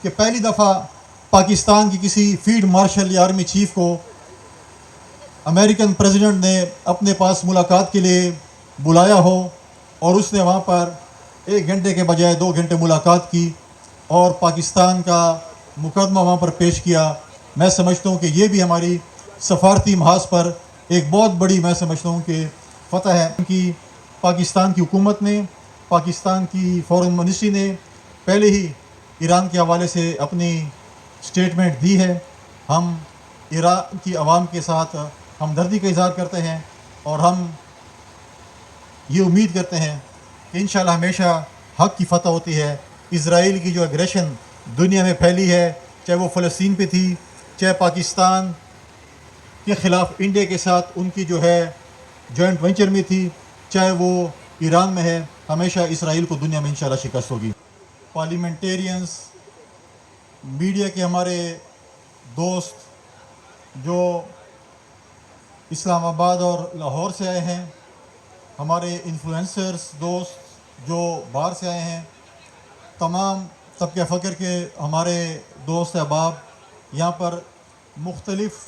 کہ پہلی دفعہ پاکستان کی کسی فیلڈ مارشل یا آرمی چیف کو امریکن پریزیڈنٹ نے اپنے پاس ملاقات کے لیے بلایا ہو اور اس نے وہاں پر 1 گھنٹے کے بجائے 2 گھنٹے ملاقات کی اور پاکستان کا مقدمہ وہاں پر پیش کیا. میں سمجھتا ہوں کہ یہ بھی ہماری سفارتی محاذ پر ایک بہت بڑی میں سمجھتا ہوں کہ فتح ہے کہ پاکستان کی حکومت نے، پاکستان کی فورن منسٹری نے پہلے ہی ایران کے حوالے سے اپنی سٹیٹمنٹ دی ہے. ہم ایران کی عوام کے ساتھ ہمدردی کا اظہار کرتے ہیں اور ہم یہ امید کرتے ہیں کہ انشاءاللہ ہمیشہ حق کی فتح ہوتی ہے. اسرائیل کی جو اگریشن دنیا میں پھیلی ہے، چاہے وہ فلسطین پہ تھی، چاہے پاکستان کے خلاف انڈیا کے ساتھ ان کی جو ہے جوائنٹ وینچر میں تھی، چاہے وہ ایران میں ہے، ہمیشہ اسرائیل کو دنیا میں انشاءاللہ شکست ہوگی. پارلیمنٹیرینز، میڈیا کے ہمارے دوست جو اسلام آباد اور لاہور سے آئے ہیں، ہمارے انفلوئنسرز دوست جو باہر سے آئے ہیں، تمام طبقہ فکر کے ہمارے دوست احباب، یہاں پر مختلف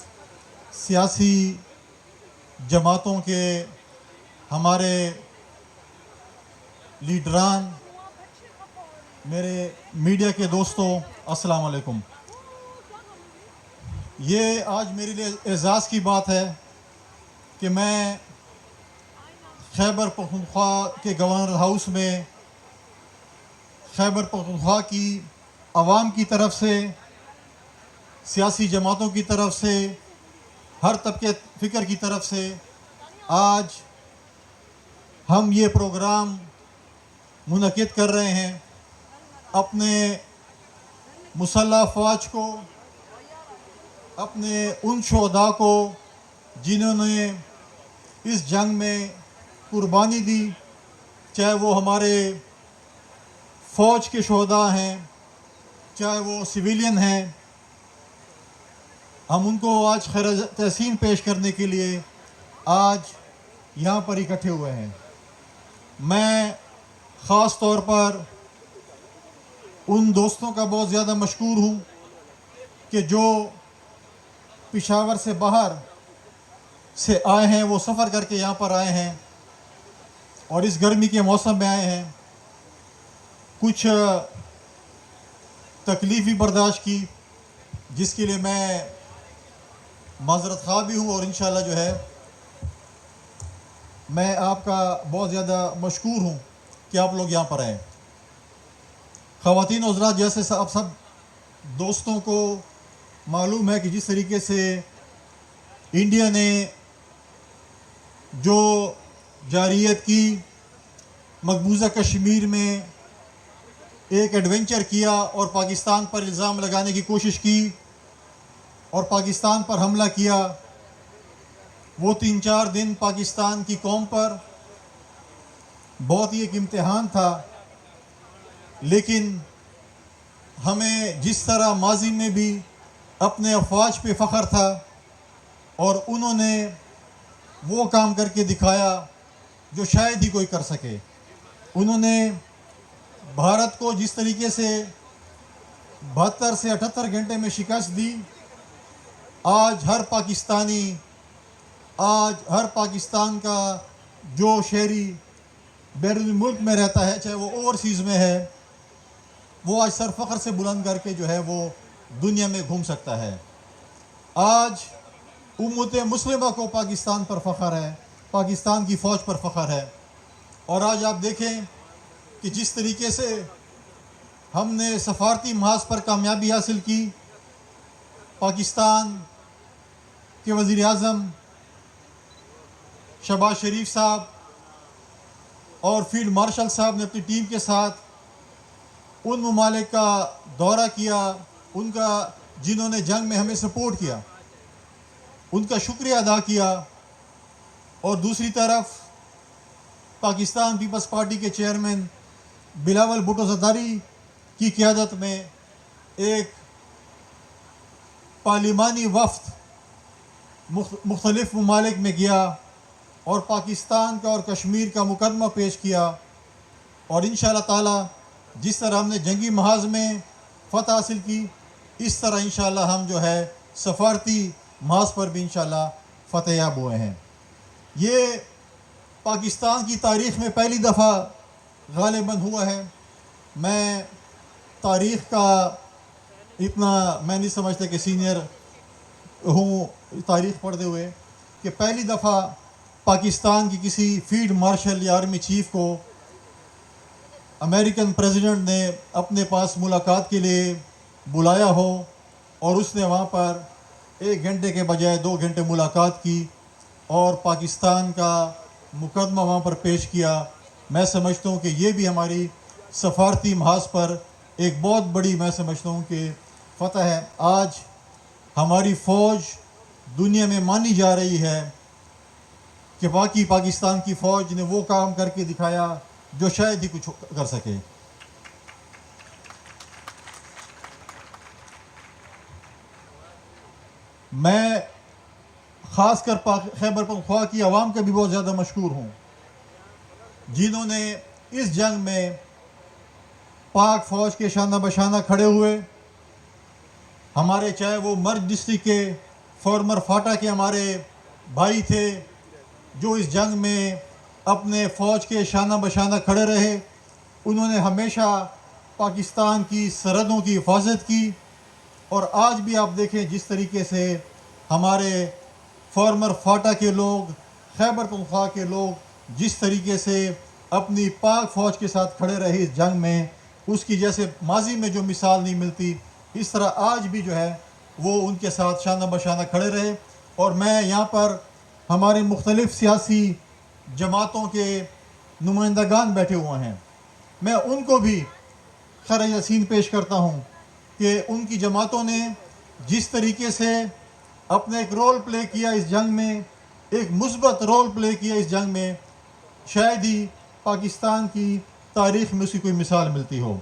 سیاسی جماعتوں کے ہمارے لیڈران، میرے میڈیا کے دوستوں، السلام علیکم. یہ آج میرے لیے اعزاز کی بات ہے کہ میں خیبر پختونخوا کے گورنر ہاؤس میں خیبر پختونخوا کی عوام کی طرف سے، سیاسی جماعتوں کی طرف سے، ہر طبقے فکر کی طرف سے آج ہم یہ پروگرام منعقد کر رہے ہیں. اپنے مسلح افواج کو، اپنے ان شہداء کو جنہوں نے اس جنگ میں قربانی دی، چاہے وہ ہمارے فوج کے شہداء ہیں، چاہے وہ سویلین ہیں، ہم ان کو آج خیر تحسین پیش کرنے کے لیے آج یہاں پر اکٹھے ہوئے ہیں. میں خاص طور پر ان دوستوں کا بہت زیادہ مشکور ہوں کہ جو پشاور سے باہر سے آئے ہیں، وہ سفر کر کے یہاں پر آئے ہیں اور اس گرمی کے موسم میں آئے ہیں. کچھ تکلیف بھی برداشت کی، جس کے لیے میں معذرت خواہ بھی ہوں اور انشاءاللہ جو ہے میں آپ کا بہت زیادہ مشکور ہوں کہ آپ لوگ یہاں پر آئیں. خواتین و حضرات، جیسے آپ سب دوستوں کو معلوم ہے کہ جس طریقے سے انڈیا نے جو جارحیت کی، مقبوضہ کشمیر میں ایک ایڈونچر کیا اور پاکستان پر الزام لگانے کی کوشش کی اور پاکستان پر حملہ کیا، وہ 3-4 دن پاکستان کی قوم پر بہت ہی ایک امتحان تھا. لیکن ہمیں جس طرح ماضی میں بھی اپنے افواج پہ فخر تھا اور انہوں نے وہ کام کر کے دکھایا جو شاید ہی کوئی کر سکے. انہوں نے بھارت کو جس طریقے سے 72 سے 78 گھنٹے میں شکست دی، آج ہر پاکستانی، آج ہر پاکستان کا جو شہری بیرون ملک میں رہتا ہے، چاہے وہ اوورسیز میں ہے، وہ آج سر فخر سے بلند کر کے جو ہے وہ دنیا میں گھوم سکتا ہے. آج امت مسلمہ کو پاکستان پر فخر ہے، پاکستان کی فوج پر فخر ہے. اور آج آپ دیکھیں کہ جس طریقے سے ہم نے سفارتی محاذ پر کامیابی حاصل کی، پاکستان کے وزیر اعظم شہباز شریف صاحب اور فیلڈ مارشل صاحب نے اپنی ٹیم کے ساتھ ان ممالک کا دورہ کیا، ان کا جنہوں نے جنگ میں ہمیں سپورٹ کیا، ان کا شکریہ ادا کیا. اور دوسری طرف پاکستان پیپلز پارٹی کے چیئرمین بلاول بھٹو زرداری کی قیادت میں ایک پارلیمانی وفد مختلف ممالک میں گیا اور پاکستان کا اور کشمیر کا مقدمہ پیش کیا. اور انشاءاللہ تعالی جس طرح ہم نے جنگی محاذ میں فتح حاصل کی، اس طرح انشاءاللہ ہم جو ہے سفارتی محاذ پر بھی انشاءاللہ فتح یاب ہوئے ہیں۔ یہ پاکستان کی تاریخ میں پہلی دفعہ غالباً ہوا ہے۔ میں تاریخ کا اتنا میں نہیں سمجھتا کہ سینئر ہوں تاریخ پڑھتے ہوئے، کہ پہلی دفعہ پاکستان کی کسی فیلڈ مارشل یا آرمی چیف کو امریکن پریزیڈنٹ نے اپنے پاس ملاقات کے لیے بلایا ہو اور اس نے وہاں پر 1 گھنٹے کے بجائے 2 گھنٹے ملاقات کی اور پاکستان کا مقدمہ وہاں پر پیش کیا۔ میں سمجھتا ہوں کہ یہ بھی ہماری سفارتی محاذ پر ایک بہت بڑی میں سمجھتا ہوں کہ فتح ہے۔ آج ہماری فوج دنیا میں مانی جا رہی ہے کہ باقی پاکستان کی فوج نے وہ کام کر کے دکھایا جو شاید ہی کچھ کر سکے۔ میں خاص کر خیبر پختونخوا کی عوام کا بھی بہت زیادہ مشکور ہوں، جنہوں نے اس جنگ میں پاک فوج کے شانہ بشانہ کھڑے ہوئے۔ ہمارے چاہے وہ مرج ڈسٹرکٹ کے فارمر فاٹا کے ہمارے بھائی تھے جو اس جنگ میں اپنے فوج کے شانہ بشانہ کھڑے رہے، انہوں نے ہمیشہ پاکستان کی سرحدوں کی حفاظت کی، اور آج بھی آپ دیکھیں جس طریقے سے ہمارے فارمر فاٹا کے لوگ، خیبر پختونخوا کے لوگ جس طریقے سے اپنی پاک فوج کے ساتھ کھڑے رہے اس جنگ میں، اس کی جیسے ماضی میں جو مثال نہیں ملتی، اس طرح آج بھی جو ہے وہ ان کے ساتھ شانہ بشانہ کھڑے رہے۔ اور میں یہاں پر ہمارے مختلف سیاسی جماعتوں کے نمائندگان بیٹھے ہوئے ہیں، میں ان کو بھی خیر یقین پیش کرتا ہوں کہ ان کی جماعتوں نے جس طریقے سے اپنا ایک رول پلے کیا اس جنگ میں، ایک مثبت رول پلے کیا اس جنگ میں، شاید ہی پاکستان کی تاریخ میں اس کی کوئی مثال ملتی ہو۔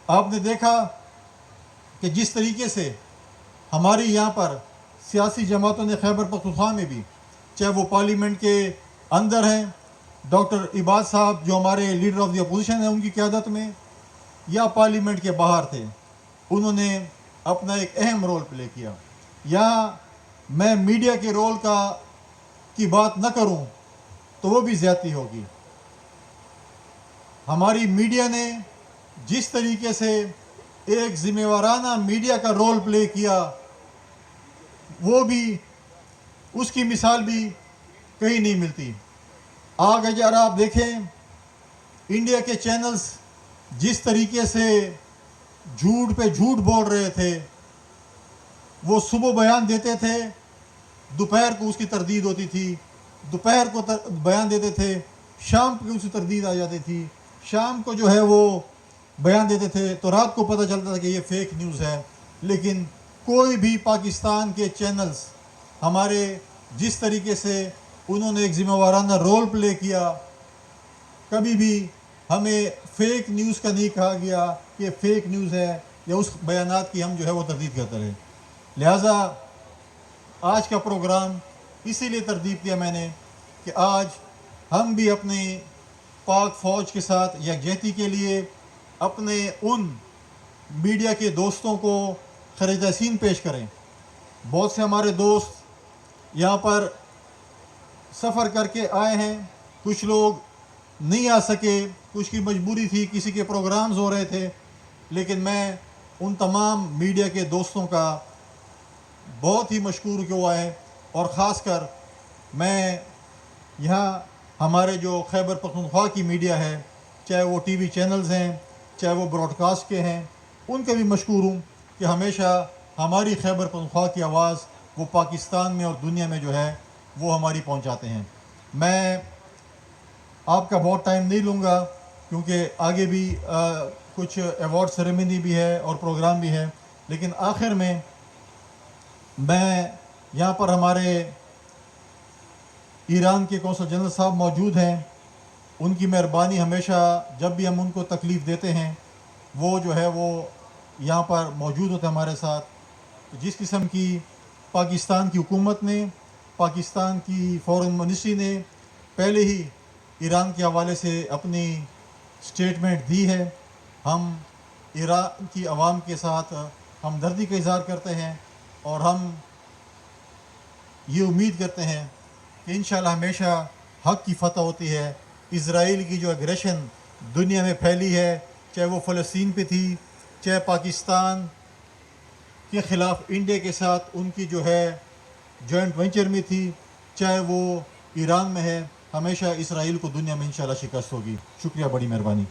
آپ نے دیکھا کہ جس طریقے سے ہماری یہاں پر سیاسی جماعتوں نے خیبر پختونخوا میں بھی، چاہے وہ پارلیمنٹ کے اندر ہیں، ڈاکٹر عباد صاحب جو ہمارے لیڈر آف دی اپوزیشن ہیں ان کی قیادت میں، یا پارلیمنٹ کے باہر تھے، انہوں نے اپنا ایک اہم رول پلے کیا۔ یا میں میڈیا کے رول کی بات نہ کروں تو وہ بھی زیادتی ہوگی۔ ہماری میڈیا نے جس طریقے سے ایک ذمہ وارانہ میڈیا کا رول پلے کیا، وہ بھی اس کی مثال بھی کہیں نہیں ملتی۔ آگے اگر آپ دیکھیں انڈیا کے چینلز جس طریقے سے جھوٹ پہ جھوٹ بول رہے تھے، وہ صبح بیان دیتے تھے، دوپہر کو اس کی تردید ہوتی تھی، دوپہر کو بیان دیتے تھے، شام کو اس کی تردید آ جاتی تھی، شام کو جو ہے وہ بیان دیتے تھے تو رات کو پتہ چلتا تھا کہ یہ فیک نیوز ہے۔ لیکن کوئی بھی پاکستان کے چینلز ہمارے جس طریقے سے انہوں نے ایک ذمہ وارانہ رول پلے کیا، کبھی بھی ہمیں فیک نیوز کا نہیں کہا گیا کہ فیک نیوز ہے، یا اس بیانات کی ہم جو ہے وہ تردید کرتے رہے۔ لہٰذا آج کا پروگرام اسی لیے ترتیب کیا میں نے کہ آج ہم بھی اپنی پاک فوج کے ساتھ یکجہتی کے لیے اپنے ان میڈیا کے دوستوں کو خیر تحسین پیش کریں۔ بہت سے ہمارے دوست یہاں پر سفر کر کے آئے ہیں، کچھ لوگ نہیں آ سکے، کچھ کی مجبوری تھی، کسی کے پروگرامز ہو رہے تھے، لیکن میں ان تمام میڈیا کے دوستوں کا بہت ہی مشکور کہ وہ آئے، اور خاص کر میں یہاں ہمارے جو خیبر پختونخوا کی میڈیا ہے، چاہے وہ ٹی وی چینلز ہیں، چاہے وہ براڈ کاسٹ کے ہیں، ان کا بھی مشکور ہوں کہ ہمیشہ ہماری خیبر پختونخوا کی آواز وہ پاکستان میں اور دنیا میں جو ہے وہ ہماری پہنچاتے ہیں۔ میں آپ کا بہت ٹائم نہیں لوں گا کیونکہ آگے بھی کچھ ایوارڈ سیریمنی بھی ہے اور پروگرام بھی ہے، لیکن آخر میں یہاں پر ہمارے ایران کے قونصل جنرل صاحب موجود ہیں، ان کی مہربانی ہمیشہ جب بھی ہم ان کو تکلیف دیتے ہیں وہ جو ہے وہ یہاں پر موجود ہوتے ہیں ہمارے ساتھ۔ جس قسم کی پاکستان کی حکومت نے، پاکستان کی فورن منسٹری نے پہلے ہی ایران کے حوالے سے اپنی سٹیٹمنٹ دی ہے، ہم ایران کی عوام کے ساتھ ہمدردی کا اظہار کرتے ہیں اور ہم یہ امید کرتے ہیں کہ انشاءاللہ ہمیشہ حق کی فتح ہوتی ہے. اسرائیل کی جو اگریشن دنیا میں پھیلی ہے، چاہے وہ فلسطین پہ تھی، چاہے پاکستان کے خلاف انڈیا کے ساتھ ان کی جو ہے جوائنٹ وینچر میں تھی، چاہے وہ ایران میں ہے، ہمیشہ اسرائیل کو دنیا میں انشاءاللہ شکست ہوگی. شکریہ، بڑی مہربانی.